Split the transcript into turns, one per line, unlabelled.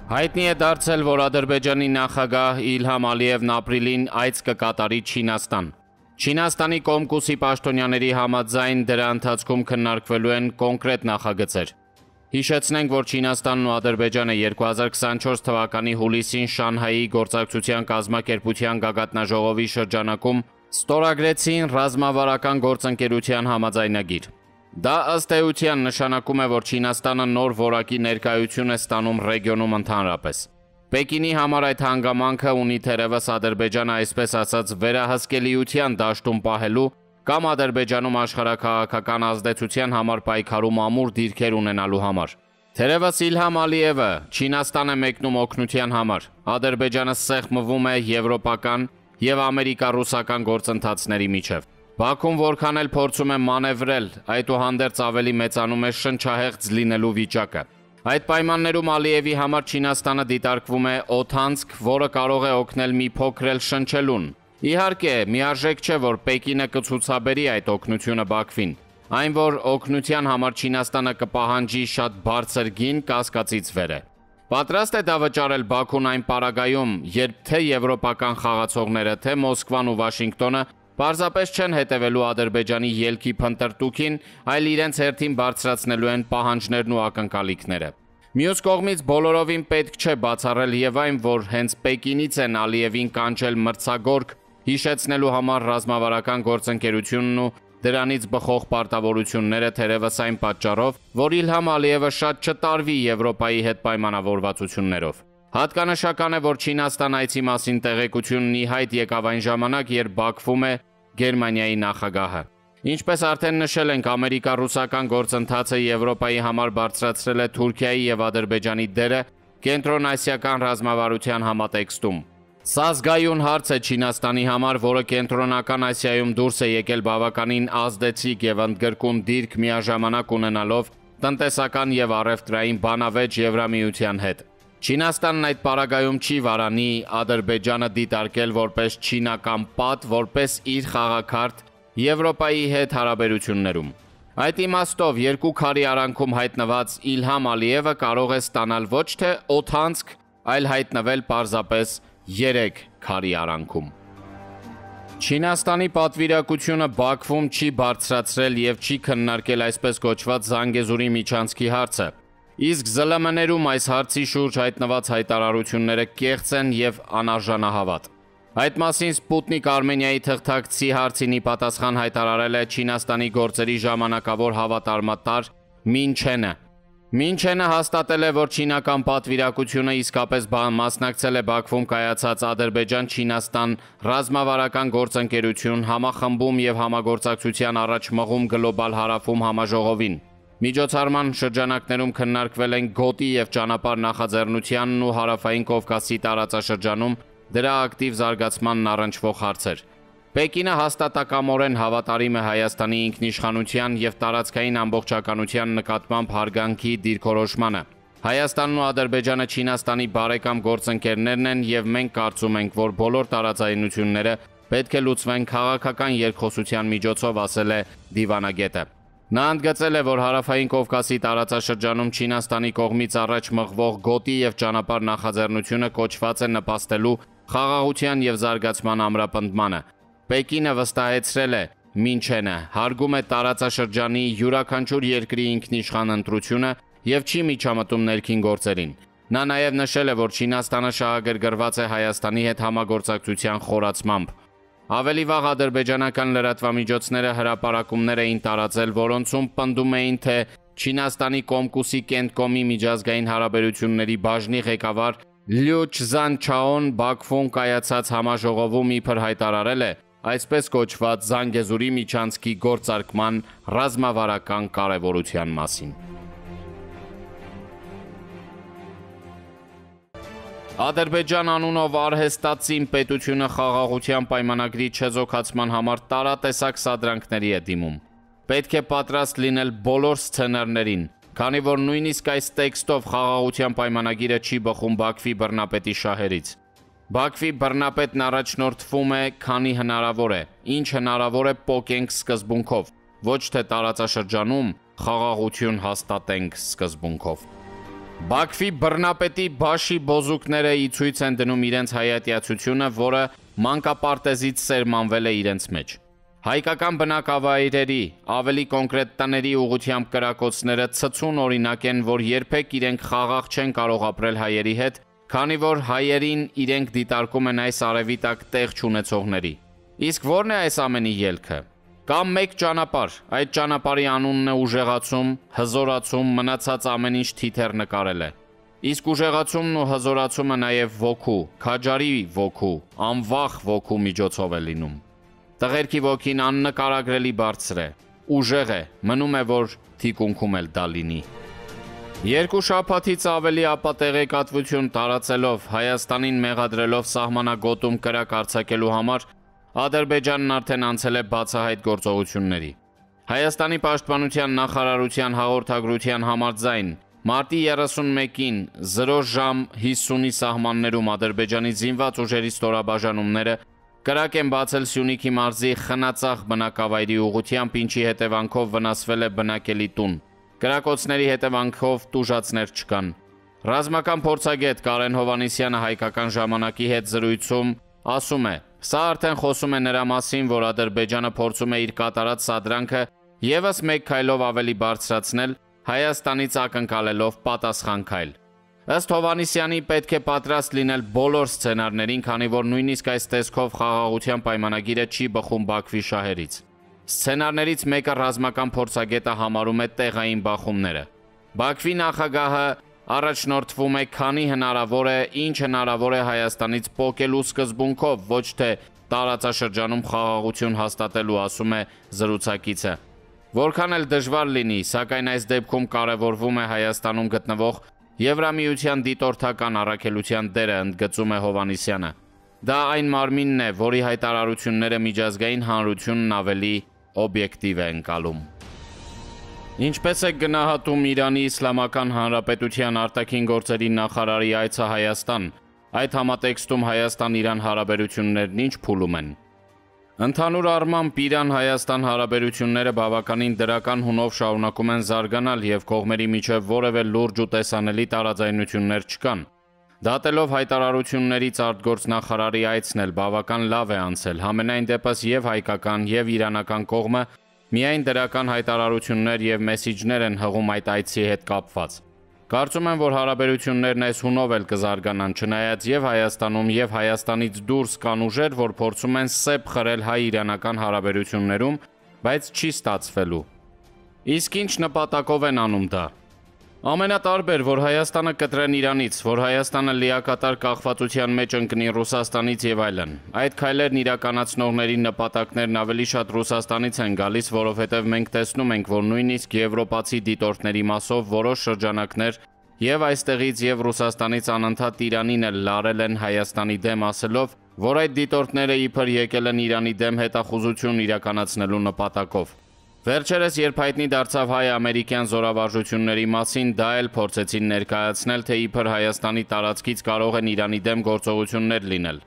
Հայտնի է դարձել, որ Ադրբեջանի նախագահ Իլհամ Ալիևն ապրիլին այց կկատարի Չինաստան։ Չինաստանի Կոմկուսի պաշտոնյաների համաձայն դրա ընթացքում քննարկվելու են կոնկրետ նախագծեր։ Հիշեցնենք, որ Չինաստանն ու Ադրբեջանը 2024 թվականի հուլիսին Շանհայի գործակցության կազմակերպության գագաթնաժողովի շրջանակում ստորագրեցին ռազմավարական գործընկերության համաձայնագիր։ Դա ըստ էության նշանակում է, որ Չինաստանը նոր որակի ներկայություն է ստանում ռեգիոնում ընդհանրապես։ Պեկինի համար այդ հանգամանքը ունի թերևս Ադրբեջանը այսպես ասած վերահսկելիության դաշտում պահելու կամ Ադրբեջանում աշխարհաքաղաքական ազդեցության համար պայքարում ամուր դիրքեր ունենալու համար։ Թերևս Իլհամ Ալիևը Չինաստան է մեկնում օգնության համար, Ադրբեջանը սեղմվում է եվրոպական եւ ամերիկա-ռուսական գործընթացների միջև։ Բաքուն որքան էլ փորձում է մանևրել, այդուհանդերձ ավելի մեծանում է շնչահեղձ լինելու վիճակը։ Այդ պայմաններում Ալիևի համար Չինաստանը դիտարկվում է օթանցք, որը կարող է օգնել մի փոքր էլ շնչելուն։ Իհարկե, միարժեք չէ, որ Պեկինը կցուցաբերի այդ օգնությունը Բաքվին։ Այն, որ օգնության համար Չինաստանը կպահանջի շատ բարձր գին, կասկածից վեր է։ Պատրաստ է դա վճարել Բաքուն այն պարագայում, երբ թե եվրոպական խաղացողները, թե Մոսկվան ու Վաշինգտոնը պարզապես չեն հետևելու Ադրբեջանի ելքի փնտրտուքին, այլ իրենց հերթին բարձրացնելու են պահանջներն ու ակնկալիքները։ Մյուս կողմից բոլորովին պետք չէ բացառել եւ այն, որ հենց Պեկինից են Ալիևին կանչել մրցագորգ հիշեցնելու համար ռազմավարական գործընկերությունն ու դրանից բխող պարտավորությունները թերևս այն պատճառով, որ Իլհամ Ալիևը շատ չտարվի Եվրոպայի հետ պայմանավորվածություններով։ Հատկանշական է, որ Չինաստան այցի մասին տեղեկությունն ի հայտ եկավ այն ժամանակ, երբ Բաքվում է Գերմանիայի նախագահը։ Ինչպես արդեն նշել ենք, ամերիկա-ռուսական գործընթացը Եվրոպայի համար բարձրացրել է Թուրքիայի եւ Ադրբեջանի դերը կենտրոնասիական ռազմավարության համատեքստում։ Սա զգայուն հարց է Չինաստանի համար, որը կենտրոնական Ասիայում դուրս է եկել բավականին ազդեցիկ եւ ընդգրկուն դիրք միաժամանակ ունենալով տնտեսական եւ առևտրային բանավեճ Եվրամիության հետ։ Չինաստանն այդ պարագայում չի վարանի Ադրբեջանը դիտարկել որպես չինական պատ, որպես իր խաղաքարտ Եվրոպայի հետ հարաբերություններում։ Այդ իմաստով երկու քարի արանքում հայտնված Իլհամ Ալիևը կարող է ստանալ ոչ թե օթանցք, այլ հայտնվել պարզապես 3 քարի արանքում։ Չինաստանի պատվիրակությունը Բաքվում չի բարձրացրել եւ չի քննարկել այսպես կոչված Զանգեզուրի միջանցքի հարցը։ Իսկ ԶԼՄ-ներում այս հարցի շուրջ հայտնված հայտարարությունները կեղծ են եւ անարժանահավատ։ Այդ մասին Սպուտնիկ Արմենիայի թղթակցի հարցին ի պատասխան հայտարարել է Չինաստանի գործերի ժամանակավոր հավատարմատար Մինչենը։ Մինչենը հաստատել է, որ չինական պատվիրակությունը իսկապես մասնակցել է Բաքվում կայացած Ադրբեջան-Չինաստան ռազմավարական գործընկերություն համախմբում եւ համագործակցության առաջ մղում գլոբալ հարավում համաժողովին։ Միջոցառման շրջանակներում քննարկվել են գոտի եւ ճանապարհ նախաձեռնությանն ու հարավային Կովկասի տարածաշրջանում դրա ակտիվ զարգացմանն առնչվող հարցեր։ Պեկինը հաստատակամորեն հավատարիմ է Հայաստանի ինքնիշխանության եւ տարածքային ամբողջականության նկատմամբ հարգանքի դիրքորոշմանը։ Հայաստանն ու Ադրբեջանը Չինաստանի բարեկամ գործընկերներն են եւ մենք կարծում ենք, որ բոլոր տարաձայնությունները պետք է լուծվեն քաղաքական երկխոսության միջոցով, ասել է դիվանագետը։ Նա ընդգծել է, որ հարավային Կովկասի տարածաշրջանում Չինաստանի կողմից առաջ մղվող գոտի եւ ճանապարհ նախաձեռնությունը կոչված է նպաստելու խաղաղության եւ զարգացման ամրապնդմանը։ Պեկինը վստահեցրել է, Մինչենը հարգում է տարածաշրջանի յուրաքանչյուր երկրի ինքնիշխան ընտրությունը եւ չի միջամտում ներքին գործերին։ Նա նաեւ նշել է, որ Չինաստանը շահագրգռված է Հայաստանի հետ համագործակցության խորացմամբ։ Ավելի վաղ ադրբեջանական լրատվամիջոցները հրապարակումներ էին տարածել, որոնցում պնդում էին, թե Չինաստանի Կոմկուսի Կենտկոմի միջազգային հարաբերությունների բաժնի ղեկավար Լյու Չզանչաոն Բաքվում կայացած համաժողովում իբր հայտարարել է այսպես կոչված Զանգեզուրի միջանցքի գործարկման ռազմավարական կարևորության մասին։ Ադրբեջան անունով արհեստածին պետությունը խաղաղության պայմանագրի չեզոքացման համար տարատեսակ սադրանքների է դիմում։ Պետք է պատրաստ լինել բոլոր սցենարներին, քանի որ նույնիսկ այս տեքստով խաղաղության պայմանագիրը չի բխում Բաքվի բռնապետի շահերից։ Բաքվի բռնապետն առաջնորդվում է, քանի հնարավոր է, ինչ հնարավոր է պոկենք սկզբունքով, ոչ թե տարածաշրջանում խաղաղություն հաստատենք սկզբունքով։ Բաքվի բռնապետի Բաշի բոզուկները ի ցույց են դնում իրենց հայատյացությունը, որը մանկապարտեզից սերմանվել է իրենց մեջ։ Հայկական բնակավայրերի, ավելի կոնկրետ տների ուղղությամբ կրակոցները ցցուն օրինակ են, որ երբեք իրենք խաղաղ չեն կարող ապրել հայերի հետ, քանի որ հայերին իրենք դիտարկում են այս արևի տակ տեղ չունեցողների։ Իսկ ո՞րն է այս ամենի ելքը։ Կամ մեկ ճանապարհ, այդ ճանապարհի անունն է ուժեղացում, հզորացում, մնացած ամեն ինչ թիթեռ նկարել է։ Իսկ ուժեղացումն ու հզորացումը նաև ոգու, քաջարի ոգու, անվախ ոգու միջոցով է լինում։ Տղերքի ոգին աննկարագրելի բարձր է, ուժեղ է, մնում է, որ թիկունքում էլ դա լինի։ Երկու շաբաթից ավելի ապա տեղեկատվություն տարածելով, Հայաստանին մեղադրելով սահմանագոտում կրակ արձակելու համար, Ադրբեջանն արդեն անցել է բացահայտ գործողությունների։ Հայաստանի պաշտպանության նախարարության հաղորդագրության համաձայն մարտի 31-ին 0:50-ի սահմաններում Ադրբեջանի զինված ուժերի ստորաբաժանումները կրակ են բացել Սյունիքի մարզի Խնածախ բնակավայրի ուղղությամբ, ինչի հետևանքով վնասվել է բնակելի տուն։ Կրակոցների հետևանքով տուժածներ չկան։ Ռազմական փորձագետ Կարեն Հովհաննիսյանը Հայկական ժամանակի հետ զրույցում ասում է. Սա արդեն խոսում է նրա մասին, որ Ադրբեջանը փորձում է իր կատարած սադրանքը ևս մեկ քայլով ավելի բարձրացնել, Հայաստանից ակնկալելով պատասխան քայլ։ Ըստ Հովհաննիսյանի պետք է պատրաստ լինել բոլոր սցենարներին, քանի որ նույնիսկ այս տեսքով խաղաղության պայմանագիրը չի բխում Բաքվի շահերից։ Սցենարներից մեկը ռազմական փորձագետը համարում է տեղային բախումները։ Բաքվի նախագահը առաջնորդվում է, քանի հնարավոր է, ինչ հնարավոր է Հայաստանից պոկելու սկզբունքով, ոչ թե տարածաշրջանում խաղաղություն հաստատելու, ասում է զրուցակիցը։ Որքան էլ դժվար լինի, սակայն այս դեպքում կարևորվում է Հայաստանում գտնվող Եվրամիության դիտորդական առաքելության դերը, ընդգծում է Հովհաննիսյանը։ Դա այն մարմինն է, որի հայտարարությունները միջազգային հանրությունն ավելի օբյեկտիվ է ընկալում։ Ինչպես է գնահատում Իրանի Իսլամական Հանրապետության արտաքին գործերի նախարարի այցը Հայաստան, այդ համատեքստում Հայաստան-Իրան հարաբերություններն ինչ փուլում են։ Ընդհանուր առմամբ Իրան-Հայաստան հարաբերությունները բավականին դրական հունով շարունակում են զարգանալ և կողմերի միջև որևէ լուրջ ու տեսանելի տարաձայնություններ չկան։ Դատելով հայտարարություններից արտգործնախարարի այցն էլ բավական լավ է անցել, համենայն դեպս և հայկական, և իրանական կողմը միայն դրական հայտարարություններ և մեսիջներ են հղում այդ այցի հետ կապված։ Կարծում եմ, որ հարաբերություններն այս հունով էլ կզարգանան, չնայած և Հայաստանում, և Հայաստանից դուրս կան ուժեր, որ փորձում են սեպ խրել հայ-իրանական հարաբերություններում, բայց չի ստացվելու։ Իսկ ինչ նպատակով են անում դա։ Ամենատարբեր, որ Հայաստանը կտրեն Իրանից, որ Հայաստանը լիակատար կախվածության մեջ ընկնի Ռուսաստանից և այլն։ Այդ քայլերն իրականացնողների նպատակներն ավելի շատ Ռուսաստանից են գալիս, որովհետև մենք տեսնում ենք, որ նույնիսկ եվրոպացի դիտորդների մասով որոշ շրջանակներ և այստեղից և Ռուսաստանից անընդհատ Իրանին էլ լարել են Հայաստանի դեմ, ասելով, որ այդ դիտորդները իբր եկել են Իրանի դեմ հետախուզություն իրականացնելու նպատակով։ Վերջերս, երբ հայտնի դարձավ հայ-ամերիկյան զորավարժությունների մասին, դա էլ փորձեցին ներկայացնել, թե իբր Հայաստանի տարածքից կարող են Իրանի դեմ գործողություններ լինել։